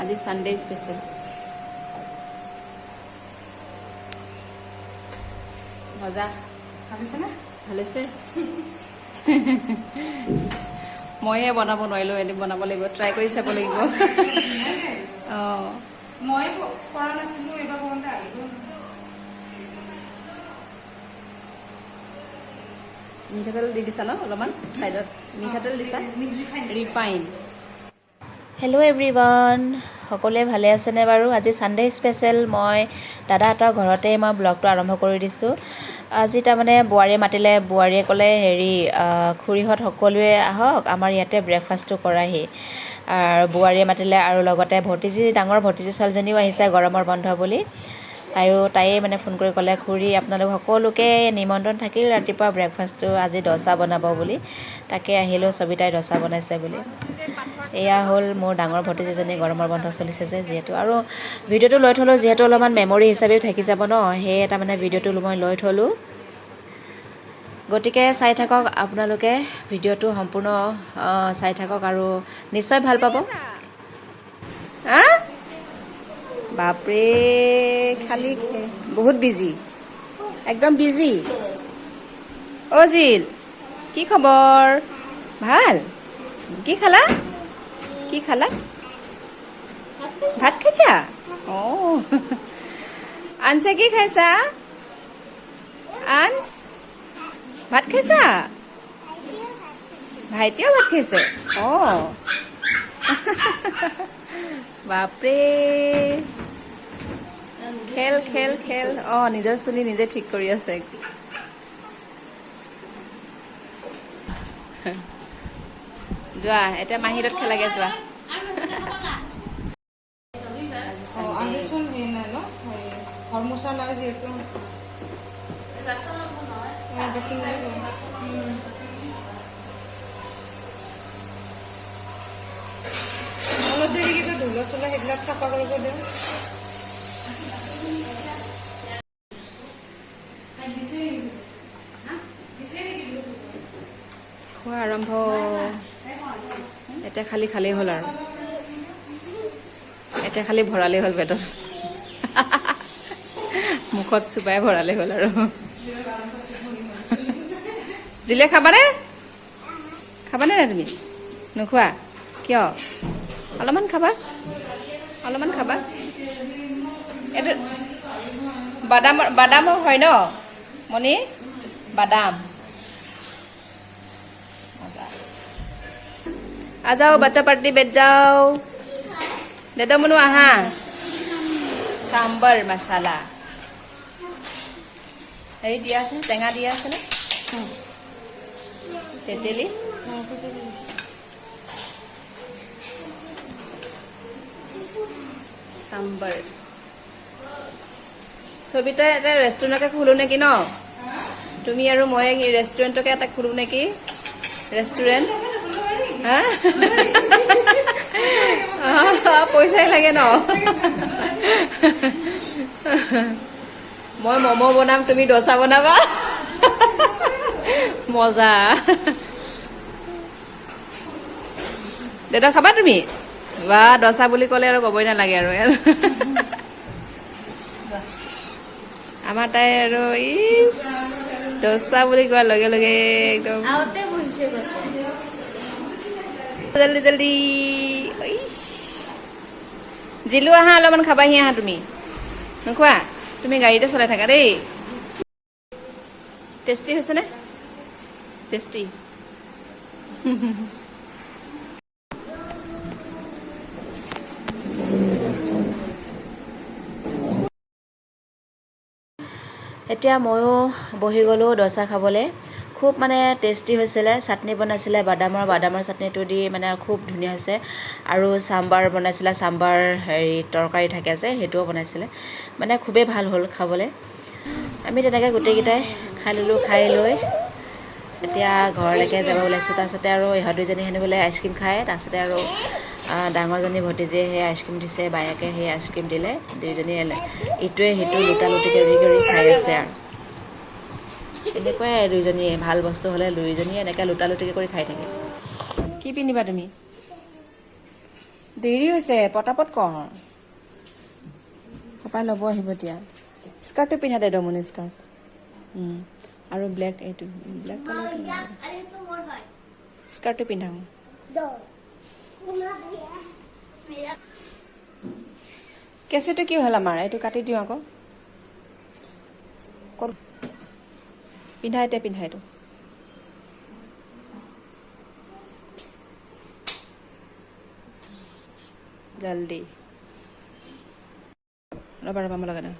আজি Sunday special মজা ভালেছে ময়ে বনাব নোৱাৰিলো এদিন বনাব লাগিব ট্ৰাই কৰি চাব লাগিব মই কৰা নাছিলো এবাৰ বনাতে আহিব মিঠাতেল দি দিছা ন অলপমান সাইডত মিঠাতেল দিছা ৰিফাইন হেল্ল' এভৰিৱান সকলোৱে ভালে আছেনে বাৰু আজি সানডে স্পেশাল মই দাদাহঁতৰ ঘৰতে মই ব্লগটো আৰম্ভ কৰি দিছোঁ আজি তাৰমানে বোৱাৰীয়ে মাতিলে বোৱাৰীয়ে ক'লে হেৰি খুৰীহঁত সকলোৱে আহক আমাৰ ইয়াতে ব্ৰেকফাষ্টটো কৰাহি আৰু বোৱাৰীয়ে মাতিলে আৰু লগতে ভতিজী ডাঙৰ ভতিজী ছোৱালীজনীও আহিছে গৰমৰ বন্ধ বুলি তাইয়ে মানে ফোন কৰি ক'লে খুৰী আপোনালোক সকলোকে নিমন্ত্ৰণ থাকিল ৰাতিপুৱা ব্ৰেকফাষ্টটো আজি দোচা বনাব বুলি তাকে আহিলোঁ সবিতাই দোচা বনাইছে বুলি এয়া হ'ল মোৰ ডাঙৰ ভতিজীজনী গৰমৰ বন্ধ চলিছে যে যিহেতু আৰু ভিডিঅ'টো লৈ থ'লোঁ যিহেতু অলপমান মেমৰি হিচাপেও থাকি যাব ন সেয়ে তাৰমানে ভিডিঅ'টো মই লৈ থ'লোঁ গতিকে চাই থাকক আপোনালোকে ভিডিঅ'টো সম্পূৰ্ণ চাই থাকক আৰু নিশ্চয় ভাল পাব বাপৰে খালি বহুত বিজি একদম বিজি অ' জিল কি খবৰ ভাল কি খালা ভাত খাইছা অঁ আনছে কি খাইছা আনছ ভাত খাইছা ভাইটিয়েও ভাত খাইছে অঁ বাপৰে খেল খেল খেল অঁ নিজৰ চুলি নিজে ঠিক কৰি আছে যোৱা এতিয়া মাহীৰত খেলাগে যোৱা আজিচোন হেৰি নাই ন হৰমোচা নাই যিহেতু অলপ দেৰিকে ধুলা চুলা সেইবিলাক চাফা কৰিব দিওঁ খোৱা আৰম্ভ এতিয়া খালেই হ'ল আৰু এতিয়া খালি ভৰালেই হ'ল পেটত মুখত চুবাই ভৰালেই হ'ল আৰু জিলে খাবানে নাই তুমি নোখোৱা কিয় অলপমান খাবা এইটো বাদামৰ হয় ন মণি বাদাম आ जाओ बच्चा पार्टी बैठ जाओ दे दो मनु आहा सांबर मसाला এই দিয়া আছে টেঙা দিয়া আছে না তেতেলি सांबर সবিতা এটা ৰেষ্টুৰেণ্টকে খুলো নেকি ন তুমি আৰু মই ৰেষ্টুৰেণ্টকে এটা খুলো নেকি ৰেষ্টুৰেণ্ট পইচাই লাগে ন মই ম'ম' বনাম তুমি দোচা বনাবা মজা দেউতা খাবা তুমি বা দোচা বুলি ক'লে আৰু ক'বই নালাগে আৰু আমাৰ তাই আৰু দোচা বুলি কোৱাৰ লগে লগে একদম জলদি জলদি জিলু আহা অলপমান খাবাহি আহা তুমি নোখোৱা তুমি গাড়ীতে চলাই থাকা দেই টেষ্টি হৈছেনে টেষ্টি এতিয়া ময়ো বহি গ'লোঁ দোচা খাবলৈ খুব মানে টেষ্টি হৈছিলে চাটনি বনাইছিলে বাদামৰ চাটনিটো দি মানে খুব ধুনীয়া হৈছে আৰু চাম্বাৰ বনাইছিলে চাম্বাৰ হেৰি তৰকাৰী থাকে যে সেইটোও বনাইছিলে মানে খুবেই ভাল হ'ল খাবলৈ আমি তেনেকৈ গোটেইকেইটাই খাই ল'লোঁ খাই লৈ এতিয়া ঘৰলৈকে যাব ওলাইছোঁ তাৰপিছতে আৰু ইহঁত দুজনী হেনো বোলে আইচক্ৰীম খায় তাৰপিছতে আৰু ডাঙৰজনী ভতিজীয়ে সেই আইচক্ৰীম দিছে বায়েকে সেই আইচক্ৰীম দিলে দুইজনীয়ে ইটোৱে সিটো লুটালুটি কৰি খাই আছে আৰু এনেকুৱাই দুইজনীয়ে ভাল বস্তু হ'লে দুইজনীয়ে এনেকৈ লুটালুটিকৈ কৰি খাই থাকে কি পিন্ধিবা তুমি দেৰি হৈছে পটাপট কৰ পাপাই ল'ব আহিব এতিয়া স্কাৰ্টটো পিন্ধা দে দমনি স্কাৰ্ট আৰু ব্লেক এইটো ব্লেক কালাৰটো স্কাৰ্টটো পিন্ধাওঁ কেঁচিটো কি হ'ল আমাৰ এইটো কাটি দিওঁ আকৌ পিন্ধা এতিয়া পিন্ধা এইটো জলদি ৰবা ৰবা মই লগা নাই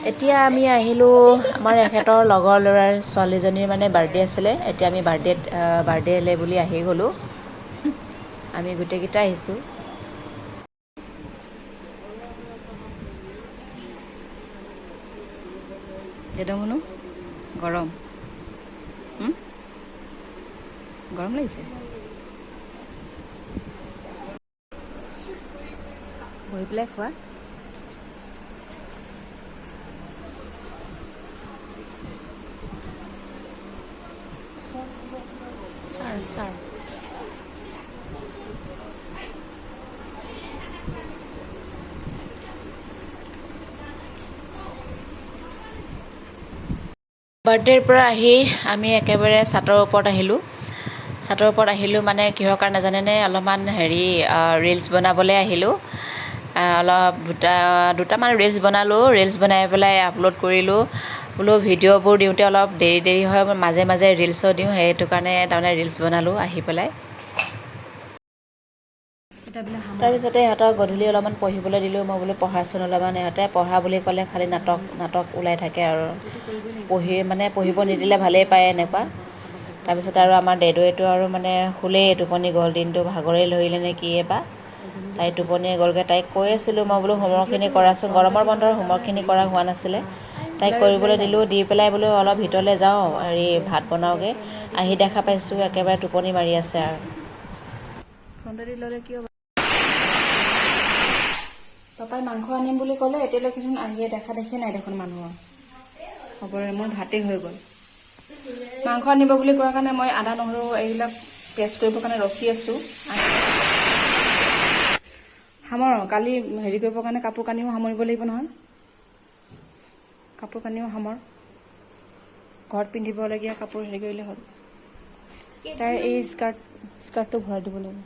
এতিয়া আমি আহিলোঁ আমাৰ এখেতৰ লগৰ ল'ৰাৰ ছোৱালীজনীৰ মানে বাৰ্থডে আছিলে এতিয়া আমি বাৰ্থডে বুলি আহি গ'লোঁ আমি গোটেইকেইটা আহিছোঁ যেদমনো গৰম গৰম লাগিছে বহি পেলাই খোৱা চাৰ বাৰ্থডেৰ পৰা আহি আমি একেবাৰে ছাতৰ ওপৰত আহিলোঁ মানে কিহৰ কাৰণে নাজানেনে অলপমান ৰিলছ বনাবলৈ আহিলোঁ অলপ দুটামান ৰিলছ বনালোঁ ৰিলছ বনাই পেলাই আপলোড কৰিলোঁ বোলো ভিডিঅ'বোৰ দিওঁতে অলপ দেৰি হয় মাজে মাজে ৰিলছো দিওঁ সেইটো কাৰণে তাৰমানে ৰিলছ বনালোঁ আহি পেলাই তাৰপিছতে ইহঁতক গধূলি অলপমান পঢ়িবলৈ দিলোঁ মই বোলো পঢ়াচোন অলপমান ইহঁতে পঢ়া বুলি ক'লে খালি নাটক ওলাই থাকে আৰু পঢ়িব নিদিলে ভালেই পায় এনেকুৱা তাৰপিছত আৰু আমাৰ দেদৈটো আৰু মানে শুলেই টোপনি গ'ল দিনটো ভাগৰেই ধৰিলে নে কি বা তাই টোপনিয়ে গ'লগৈ তাইক কৈ আছিলোঁ মই বোলো হোমৱৰ্কখিনি কৰাচোন গৰমৰ বন্ধৰ হোমৱৰ্কখিনি কৰা হোৱা নাছিলে তাইক কৰিবলৈ দিলোঁ দি পেলাই বোলো অলপ ভিতৰলৈ যাওঁ ভাত বনাওঁগৈ আহি দেখা পাইছোঁ একেবাৰে টোপনি মাৰি আছে আৰু পাপাই মাংস আনিম বুলি ক'লে এতিয়ালৈকে আহিয়ে দেখা দেখি নাই দেখোন মানুহৰ খবৰে মোৰ ভাতেই হৈ গ'ল মাংস আনিব বুলি কোৱাৰ কাৰণে মই আদা নহৰু এইবিলাক পেষ্ট কৰিবৰ কাৰণে ৰখি আছোঁ কালি কৰিবৰ কাৰণে কাপোৰ কানিও সামৰিব লাগিব নহয় কাপোৰ কানিও ঘৰত পিন্ধিবলগীয়া কাপোৰ কৰিলে হ'ল তাইৰ এই স্কাৰ্টটো ভৰাই দিব লাগিব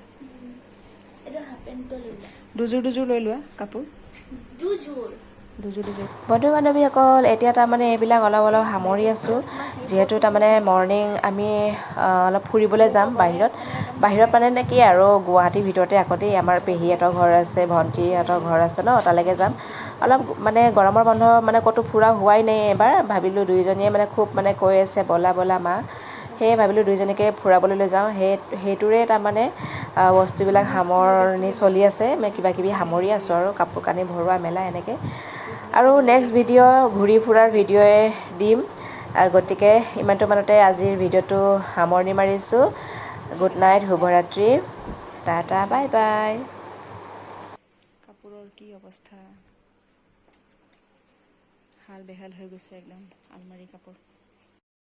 দুযোৰ লৈ লোৱা কাপোৰ দুযোৰ বন্ধু বান্ধৱীসকল এতিয়া তাৰমানে এইবিলাক অলপ সামৰি আছোঁ যিহেতু তাৰমানে মৰ্ণিং আমি অলপ ফুৰিবলৈ যাম বাহিৰত মানে কি আৰু গুৱাহাটীৰ ভিতৰতে আগতেই আমাৰ পেহীহঁতৰ ঘৰ আছে ভণ্টিহঁতৰ ঘৰ আছে ন তালৈকে যাম অলপ মানে গৰমৰ বন্ধ মানে ক'তো ফুৰা হোৱাই নাই এবাৰ ভাবিলোঁ দুয়োজনীয়ে মানে খুব মানে কৈ আছে ব'লা মা সেয়ে ভাবিলোঁ দুয়োজনীকে ফুৰাবলৈ লৈ যাওঁ সেইটোৰে তাৰমানে বস্তুবিলাক সামৰণি চলি আছে কিবা কিবি সামৰি আছোঁ আৰু কাপোৰ কানি ভৰোৱা মেলা এনেকৈ আৰু নেক্সট ভিডিঅ' ঘূৰি ফুৰাৰ ভিডিঅ'য়ে দিম গতিকে ইমানটো মানতে আজিৰ ভিডিঅ'টো সামৰণি মাৰিছোঁ গুড নাইট শুভৰাত্ৰি টাটা বাই বাই কাপোৰৰ কি অৱস্থা হাল বেহাল হৈ গৈছে একদম আলমাৰী কাপোৰ